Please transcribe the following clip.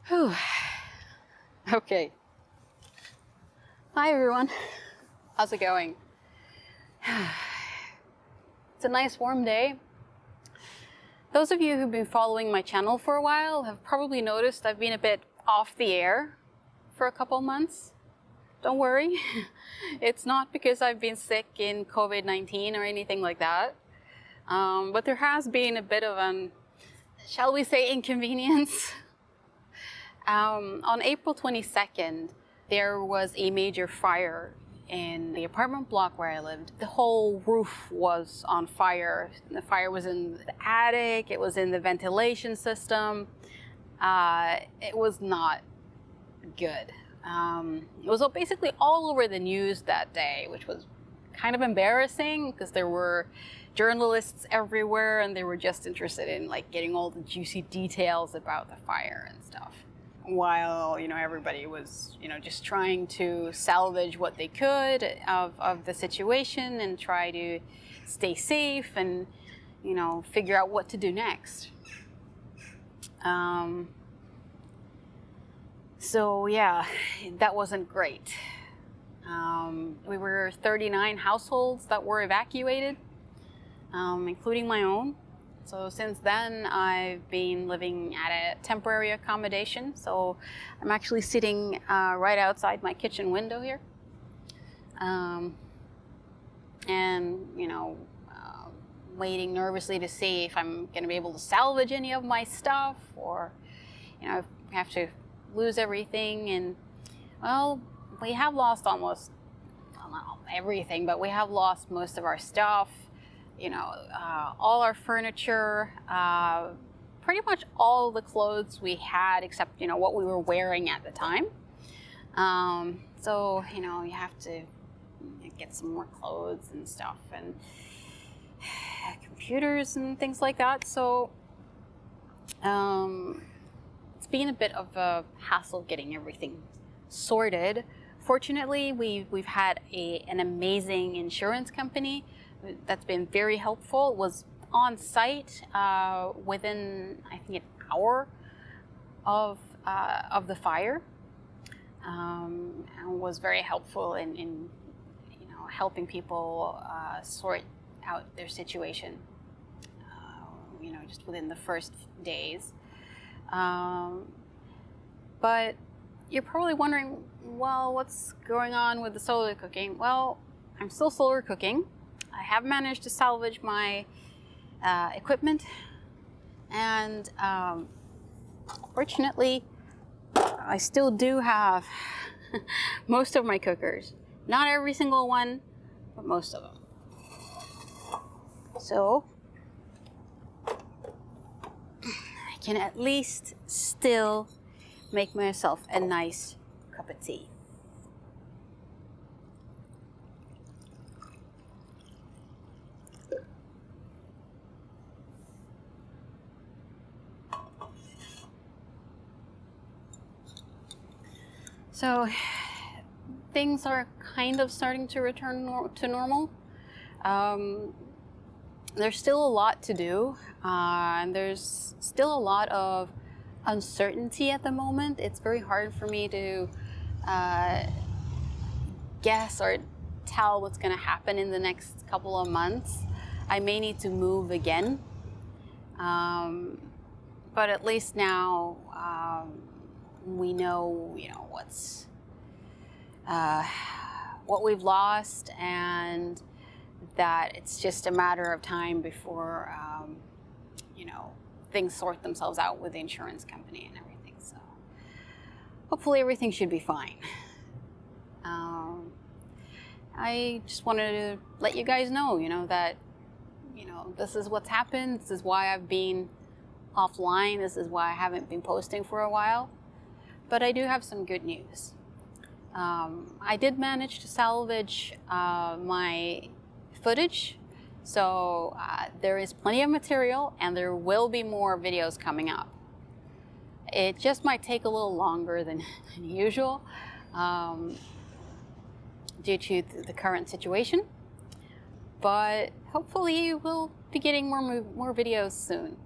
Whew. Okay. Hi everyone. How's it going? It's a nice warm day. Those of you who've been following my channel for a while have probably noticed I've been a bit off the air for a couple months. Don't worry. It's not because I've been sick in COVID-19 or anything like that. But there has been a bit of an, shall we say, inconvenience. On April 22nd, there was a major fire in the apartment block where I lived. The whole roof was on fire. The fire was in the attic, it was in the ventilation system. It was not good. It was basically all over the news that day, which was kind of embarrassing because there were journalists everywhere and they were just interested in like getting all the juicy details about the fire and stuff. While, everybody was, just trying to salvage what they could of the situation and try to stay safe and, figure out what to do next. So yeah, that wasn't great. We were 39 households that were evacuated, including my own. So since then, I've been living at a temporary accommodation. So I'm actually sitting right outside my kitchen window here. Waiting nervously to see if I'm going to be able to salvage any of my stuff or, if I have to lose everything. And, well, we have lost almost, well, not everything, but we have lost most of our stuff. All our furniture, pretty much all the clothes we had except, what we were wearing at the time. So, you have to get some more clothes and stuff and computers and things like that. So, it's been a bit of a hassle getting everything sorted. Fortunately, we've had an amazing insurance company that's been very helpful. It was on site within, I think, an hour of the fire, and was very helpful in helping people sort out their situation. Just within the first days. But you're probably wondering, well, what's going on with the solar cooking? Well, I'm still solar cooking. I have managed to salvage my equipment, and fortunately, I still do have most of my cookers. Not every single one, but most of them. So, I can at least still make myself a nice cup of tea. So things are kind of starting to return to normal. There's still a lot to do, and there's still a lot of uncertainty at the moment. It's very hard for me to guess or tell what's going to happen in the next couple of months. I may need to move again, but at least now we know, what we've lost, and that it's just a matter of time before, things sort themselves out with the insurance company and everything. So hopefully everything should be fine. I just wanted to let you guys know, that, this is what's happened. This is why I've been offline. This is why I haven't been posting for a while. But I do have some good news. I did manage to salvage my footage, so there is plenty of material and there will be more videos coming up. It just might take a little longer than usual due to the current situation, but hopefully we'll be getting more videos soon.